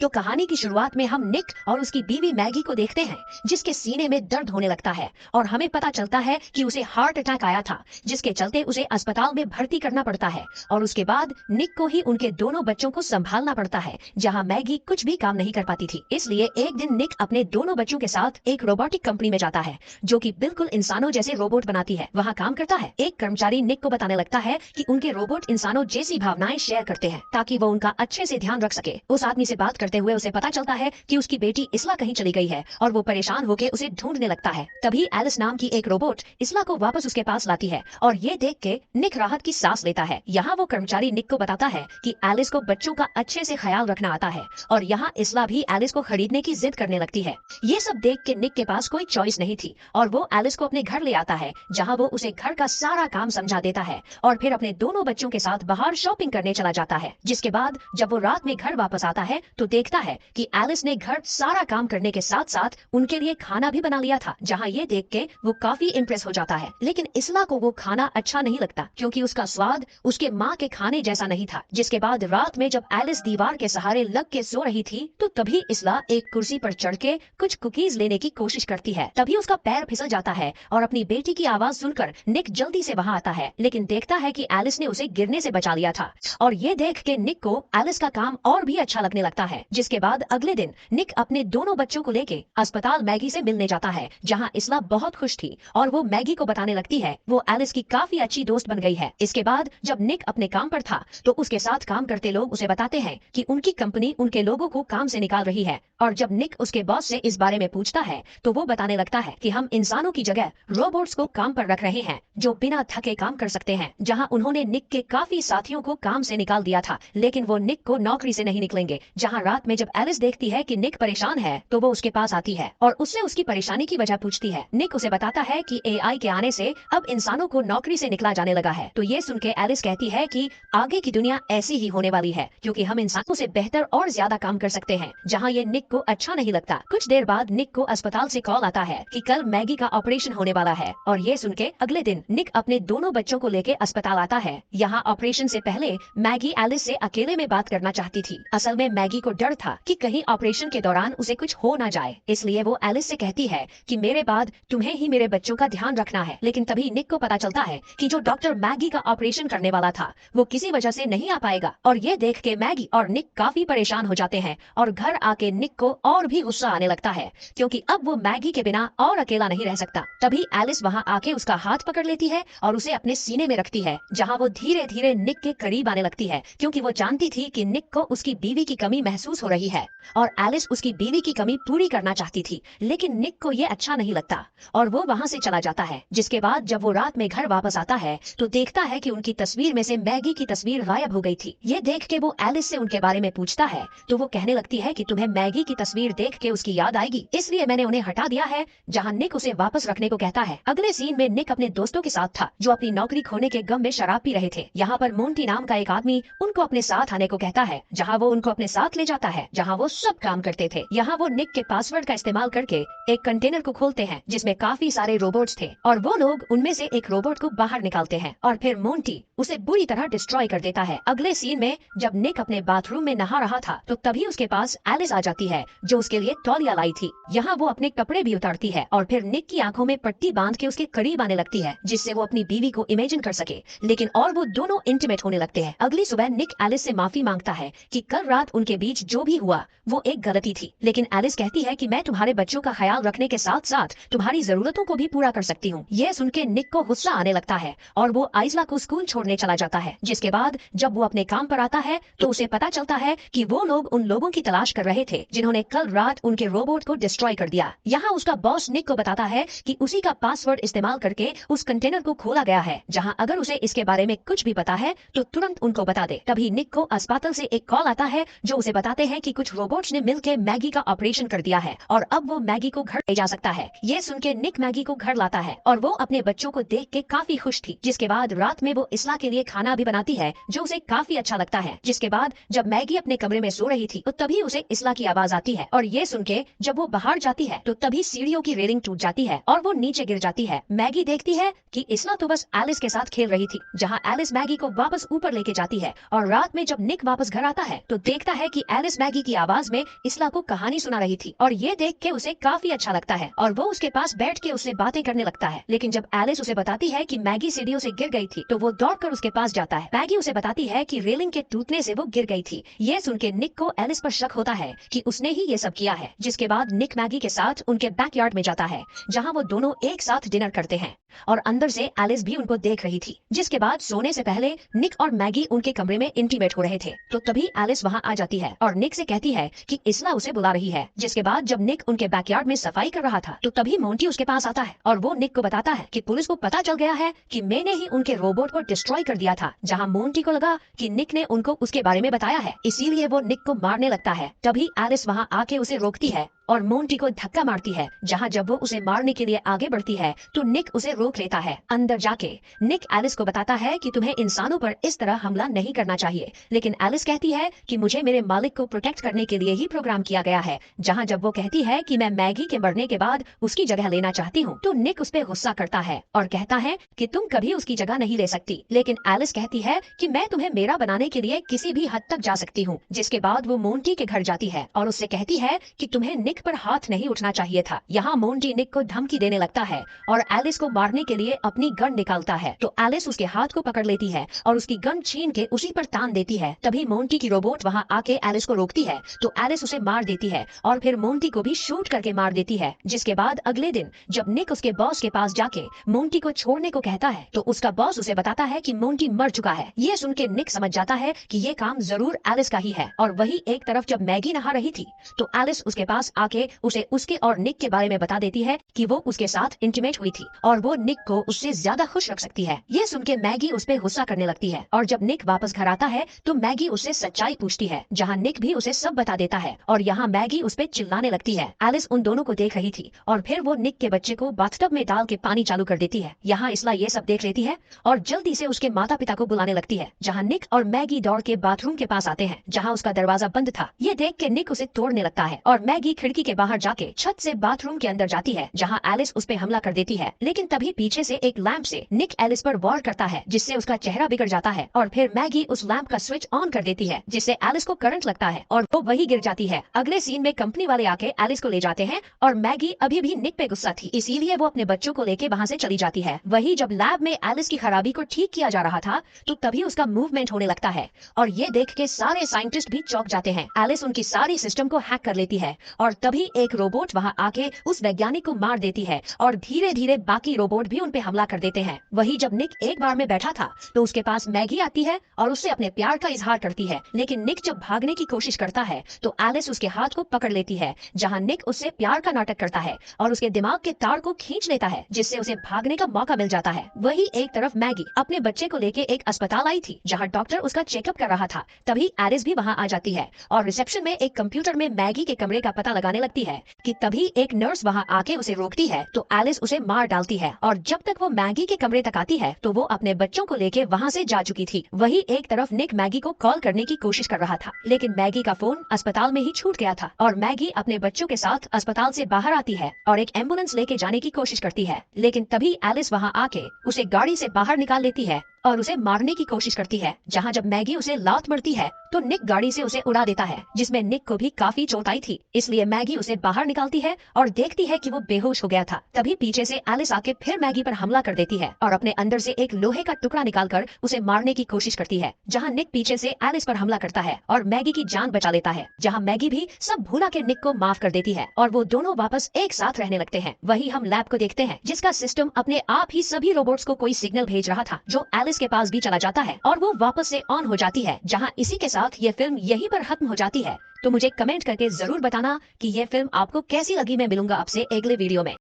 तो कहानी की शुरुआत में हम निक और उसकी बीवी मैगी को देखते हैं, जिसके सीने में दर्द होने लगता है और हमें पता चलता है कि उसे हार्ट अटैक आया था, जिसके चलते उसे अस्पताल में भर्ती करना पड़ता है। और उसके बाद निक को ही उनके दोनों बच्चों को संभालना पड़ता है, जहां मैगी कुछ भी काम नहीं कर पाती थी। इसलिए एक दिन निक अपने दोनों बच्चों के साथ एक रोबोटिक कंपनी में जाता है, जो कि बिल्कुल इंसानों जैसे रोबोट बनाती है, वहाँ काम करता है। एक कर्मचारी निक को बताने लगता है कि उनके रोबोट इंसानों जैसी भावनाएं शेयर करते हैं, ताकि वो उनका अच्छे से ध्यान रख सके। उस आदमी से बात करते हुए उसे पता चलता है कि उसकी बेटी इसला कहीं चली गई है और वो परेशान होकर उसे ढूंढने लगता है। तभी एलिस नाम की एक रोबोट इसला को वापस उसके पास लाती है और ये देख के निक राहत की सांस लेता है। यहाँ वो कर्मचारी निक को बताता है कि एलिस को बच्चों का अच्छे से ख्याल रखना आता है और यहाँ इसला भी एलिस को खरीदने की जिद करने लगती है। ये सब देख के निक के पास कोई चॉइस नहीं थी और वो एलिस को अपने घर ले आता है, जहाँ वो उसे घर का सारा काम समझा देता है और फिर अपने दोनों बच्चों के साथ बाहर शॉपिंग करने चला जाता है। जिसके बाद जब वो रात में घर वापस आता है तो देखता है कि एलिस ने घर सारा काम करने के साथ साथ उनके लिए खाना भी बना लिया था, जहाँ ये देख के वो काफी इम्प्रेस हो जाता है। लेकिन इसला को वो खाना अच्छा नहीं लगता, क्योंकि उसका स्वाद उसके माँ के खाने जैसा नहीं था। जिसके बाद रात में जब एलिस दीवार के सहारे लग के सो रही थी तो तभी इसला एक कुर्सी पर चढ़ के कुछ कुकीज लेने की कोशिश करती है। तभी उसका पैर फिसल जाता है और अपनी बेटी की आवाज सुनकर निक जल्दी से वहाँ आता है, लेकिन देखता है कि एलिस ने उसे गिरने से बचा लिया था। और ये देख के निक को एलिस का काम और भी अच्छा लगने लगता है। जिसके बाद अगले दिन निक अपने दोनों बच्चों को लेके अस्पताल मैगी से मिलने जाता है, जहां इसला बहुत खुश थी और वो मैगी को बताने लगती है वो एलिस की काफी अच्छी दोस्त बन गई है। इसके बाद जब निक अपने काम पर था तो उसके साथ काम करते लोग उसे बताते हैं कि उनकी कंपनी उनके लोगों को काम से निकाल रही है। और जब निक उसके बॉस से इस बारे में पूछता है तो वो बताने लगता है कि हम इंसानों की जगह रोबोट्स को काम पर रख रहे हैं, जो बिना थके काम कर सकते हैं। जहाँ उन्होंने निक के काफी साथियों को काम से निकाल दिया था, लेकिन वो निक को नौकरी से नहीं निकलेंगे। जहाँ रात में जब एलिस देखती है कि निक परेशान है तो वो उसके पास आती है और उससे उसकी परेशानी की वजह पूछती है। निक उसे बताता है कि एआई के आने से अब इंसानों को नौकरी से निकला जाने लगा है। तो ये सुन के एलिस कहती है कि आगे की दुनिया ऐसी ही होने वाली है, क्योंकि हम इंसानों से बेहतर और ज्यादा काम कर सकते हैं। जहाँ ये निक को अच्छा नहीं लगता। कुछ देर बाद निक को अस्पताल से कॉल आता है कि कल मैगी का ऑपरेशन होने वाला है और ये सुन के अगले दिन निक अपने दोनों बच्चों को लेके अस्पताल आता है। यहाँ ऑपरेशन से पहले मैगी एलिस से अकेले में बात करना चाहती थी। असल में मैगी को डर था कि कहीं ऑपरेशन के दौरान उसे कुछ हो ना जाए, इसलिए वो एलिस से कहती है कि मेरे बाद तुम्हें ही मेरे बच्चों का ध्यान रखना है। लेकिन तभी निक को पता चलता है कि जो डॉक्टर मैगी का ऑपरेशन करने वाला था वो किसी वजह से नहीं आ पाएगा। और ये देख के मैगी और निक काफी परेशान हो जाते हैं और घर आके निक को और भी गुस्सा आने लगता है, क्योंकि अब वो मैगी के बिना और अकेला नहीं रह सकता। तभी एलिस वहाँ आके उसका हाथ पकड़ लेती है और उसे अपने सीने में रखती है, जहाँ वो धीरे धीरे निक के करीब आने लगती है, क्योंकि वो जानती थी कि निक को उसकी बीवी की कमी महसूस हो रही है और एलिस उसकी बीवी की कमी पूरी करना चाहती थी। लेकिन निक को ये अच्छा नहीं लगता और वो वहाँ से चला जाता है। जिसके बाद जब वो रात में घर वापस आता है तो देखता है कि उनकी तस्वीर में से मैगी की तस्वीर गायब हो गई थी। ये देख के वो एलिस से उनके बारे में पूछता है तो वो कहने लगती है कि तुम्हें मैगी की तस्वीर देख के उसकी याद आएगी, इसलिए मैंने उन्हें हटा दिया है। जहाँ निक उसे वापस रखने को कहता है। अगले सीन में निक अपने दोस्तों के साथ था, जो अपनी नौकरी खोने के गम में शराब पी रहे थे। यहाँ पर मोंटी नाम का एक आदमी उनको अपने साथ आने को कहता है, जहाँ वो उनको अपने साथ ले जाता है, जहाँ वो सब काम करते थे। यहाँ वो निक के पासवर्ड का इस्तेमाल करके एक कंटेनर को खोलते हैं जिसमें काफी सारे रोबोट्स थे और वो लोग उनमें से एक रोबोट को बाहर निकालते हैं और फिर मोंटी उसे बुरी तरह डिस्ट्रॉय कर देता है। अगले सीन में जब निक अपने बाथरूम में नहा रहा था तो तभी उसके पास एलिस आ जाती है, जो उसके लिए तौलिया लाई थी। यहाँ वो अपने कपड़े भी उतारती है और फिर निक की आंखों में पट्टी बांध के उसके करीब आने लगती है, जिससे वो अपनी बीवी को इमेजिन कर सके। लेकिन और वो दोनों इंटीमेट होने लगते हैं। अगली सुबह निक एलिस से माफी मांगता है कि कल रात उनके बीच जो भी हुआ वो एक गलती थी, लेकिन एलिस कहती है कि मैं तुम्हारे बच्चों का ख्याल रखने के साथ साथ तुम्हारी जरूरतों को भी पूरा कर सकती हूँ। ये सुन के निक को गुस्सा आने लगता है और वो आइसला को स्कूल छोड़ने चला जाता है। जिसके बाद जब वो अपने काम पर आता है तो उसे पता चलता है कि वो लोग उन लोगों की तलाश कर रहे थे जिन्होंने कल रात उनके रोबोट को डिस्ट्रॉय कर दिया। यहाँ उसका बॉस निक को बताता है कि उसी का पासवर्ड इस्तेमाल करके उस कंटेनर को खोला गया है, जहाँ अगर उसे इसके बारे में कुछ भी पता है तो तुरंत उनको बता दे। तभी निक को अस्पताल से एक कॉल आता है जो उसे बताते हैं कि कुछ रोबोट्स ने मिलकर मैगी का ऑपरेशन कर दिया है और अब वो मैगी को घर ले जा सकता है। ये सुन के निक मैगी को घर लाता है और वो अपने बच्चों को देख के काफी खुश थी। जिसके बाद रात में वो इसला के लिए खाना भी बनाती है जो उसे काफी अच्छा लगता है। जिसके बाद जब मैगी अपने कमरे में सो रही थी तो तभी उसे इसला की आवाज आती है और ये सुन के जब वो बाहर जाती है तो तभी सीढ़ियों की रेलिंग टूट जाती है और वो नीचे गिर जाती है। मैगी देखती है कि इसला तो बस एलिस के साथ खेल रही थी, जहाँ एलिस मैगी को वापस ऊपर लेके जाती है और रात में जब निक वापस घर आता है तो देखता है कि एलिस एलिस मैगी की आवाज में इसला को कहानी सुना रही थी और ये देख के उसे काफी अच्छा लगता है और वो उसके पास बैठ के उससे बातें करने लगता है। लेकिन जब एलिस उसे बताती है कि मैगी सीढ़ियों से गिर गई थी तो वो दौड़कर उसके पास जाता है। मैगी उसे बताती है कि रेलिंग के टूटने से वो गिर गई थी। ये सुन के निक को एलिस पर शक होता है कि उसने ही ये सब किया है, जिसके बाद निक मैगी के साथ उनके बैकयार्ड में जाता है जहाँ वो दोनों एक साथ डिनर करते हैं और अंदर से एलिस भी उनको देख रही थी। जिसके बाद सोने से पहले निक और मैगी उनके कमरे में इंटीमेट हो रहे थे तो तभी एलिस वहाँ आ जाती है और निक से कहती है कि इसला उसे बुला रही है। जिसके बाद जब निक उनके बैकयार्ड में सफाई कर रहा था तो तभी मोंटी उसके पास आता है और वो निक को बताता है कि पुलिस को पता चल गया है कि मैंने ही उनके रोबोट को डिस्ट्रॉय कर दिया था। जहाँ मोंटी को लगा कि निक ने उनको उसके बारे में बताया है, इसीलिए वो निक को मारने लगता है। तभी एलिस वहाँ आके उसे रोकती है और मोंटी को धक्का मारती है। जहाँ जब वो उसे मारने के लिए आगे बढ़ती है तो निक उसे रोक लेता है। अंदर जाके निक एलिस को बताता है कि तुम्हें इंसानों पर इस तरह हमला नहीं करना चाहिए, लेकिन एलिस कहती है कि मुझे मेरे मालिक को प्रोटेक्ट करने के लिए ही प्रोग्राम किया गया है। जहाँ जब वो कहती है कि मैं मैगी के मरने के बाद उसकी जगह लेना चाहती हूँ तो निक उस पर गुस्सा करता है और कहता है कि तुम कभी उसकी जगह नहीं ले सकती। लेकिन एलिस कहती है कि मैं तुम्हें मेरा बनाने के लिए किसी भी हद तक जा सकती हूँ। जिसके बाद वो मोंटी के घर जाती है और उससे कहती है कि तुम्हें निक पर हाथ नहीं उठना चाहिए था। यहाँ मोंटी निक को धमकी देने लगता है और एलिस को मारने के लिए अपनी गन निकालता है तो एलिस उसके हाथ को पकड़ लेती है और उसकी गन छीन के उसी पर तान देती है। तभी मोंटी की रोबोट वहाँ आके एलिस को रोकती है तो एलिस उसे मार देती है और फिर मोंटी को भी शूट करके मार देती है। जिसके बाद अगले दिन जब निक उसके बॉस के पास जाके मोंटी को छोड़ने को कहता है तो उसका बॉस उसे बताता है कि मोंटी मर चुका है। ये सुन के निक समझ जाता है कि ये काम जरूर एलिस का ही है। और वही एक तरफ जब मैगी नहा रही थी तो एलिस उसके पास आके उसे उसके और निक के बारे में बता देती है कि वो उसके साथ इंटीमेट हुई थी और वो निक को उससे ज्यादा खुश रख सकती है। ये सुन के मैगी उस पर गुस्सा करने लगती है और जब निक वापस घर आता है तो मैगी उससे सच्चाई पूछती है, जहाँ निक भी उसे सब बता देता है और यहाँ मैगी उस पर चिल्लाने लगती है। एलिस उन दोनों को देख रही थी और फिर वो निक के बच्चे को बाथटब में डाल के पानी चालू कर देती है। यहाँ इसला ये सब देख लेती है और जल्दी से उसके माता पिता को बुलाने लगती है। जहाँ निक और मैगी दौड़ के बाथरूम के पास आते हैं जहाँ उसका दरवाजा बंद था। ये देख के निक उसे तोड़ने लगता है और मैगी खिड़की के बाहर जाके छत से बाथरूम के अंदर जाती है जहाँ एलिस उस पे हमला कर देती है। लेकिन तभी पीछे से एक लैंप से निक एलिस पर वार करता है जिससे उसका चेहरा बिगड़ जाता है और फिर मैगी उस लैंप का स्विच ऑन कर देती है जिससे एलिस को करंट लगता है और वो वही गिर जाती है। अगले सीन में कंपनी वाले आके एलिस को ले जाते हैं और मैगी अभी भी निक पे गुस्सा थी, इसीलिए वो अपने बच्चों को लेके वहाँ से चली जाती है। वही जब लैब में एलिस की खराबी को ठीक किया जा रहा था तो तभी उसका मूवमेंट होने लगता है और ये देख के सारे साइंटिस्ट भी चौंक जाते हैं। एलिस उनकी सारी सिस्टम को हैक कर लेती है और तभी एक रोबोट वहाँ आके उस वैज्ञानिक को मार देती है और धीरे धीरे बाकी रोबोट भी उन पे हमला कर देते हैं। वही जब निक एक बार में बैठा था तो उसके पास मैगी आती है और उससे अपने प्यार का इजहार करती है। लेकिन निक जब भागने की कोशिश करता है तो एलिस उसके हाथ को पकड़ लेती है, जहाँ निक उससे प्यार का नाटक करता है और उसके दिमाग के तार को खींच लेता है जिससे उसे भागने का मौका मिल जाता है। वही एक तरफ मैगी अपने बच्चे को लेके एक अस्पताल आई थी जहाँ डॉक्टर उसका चेकअप कर रहा था। तभी एलिस भी वहाँ आ जाती है और रिसेप्शन में एक कंप्यूटर में मैगी के कमरे का पता लगाने लगती है कि तभी एक नर्स वहाँ आके उसे रोकती है तो एलिस उसे मार डालती है और जब तक वो मैगी के कमरे तक आती है तो वो अपने बच्चों को लेके वहाँ से जा चुकी थी। वही एक तरफ निक मैगी को कॉल करने की कोशिश कर रहा था लेकिन मैगी का फोन अस्पताल में ही छूट गया था और मैगी अपने बच्चों के साथ अस्पताल से बाहर आती है और एक एम्बुलेंस लेके जाने की कोशिश करती है। लेकिन तभी एलिस वहाँ आके उसे गाड़ी से बाहर निकाल लेती है और उसे मारने की कोशिश करती है। जहाँ जब मैगी उसे लात मारती है तो निक गाड़ी से उसे उड़ा देता है जिसमें निक को भी काफी चोट आई थी, इसलिए मैगी उसे बाहर निकालती है और देखती है कि वो बेहोश हो गया था। तभी पीछे से एलिस आके फिर मैगी पर हमला कर देती है और अपने अंदर से एक लोहे का टुकड़ा निकालकर उसे मारने की कोशिश करती है। जहाँ निक पीछे से एलिस पर हमला करता है और मैगी की जान बचा लेता है। जहाँ मैगी भी सब भूला के निक को माफ कर देती है और वो दोनों वापस एक साथ रहने लगते हैं। वही हम लैब को देखते हैं जिसका सिस्टम अपने आप ही सभी रोबोट्स को कोई सिग्नल भेज रहा था जो एलिस के पास भी चला जाता है और वो वापस से ऑन हो जाती है। जहाँ इसी के साथ ये फिल्म यहीं पर खत्म हो जाती है। तो मुझे कमेंट करके जरूर बताना कि ये फिल्म आपको कैसी लगी। मैं मिलूंगा आपसे अगले वीडियो में।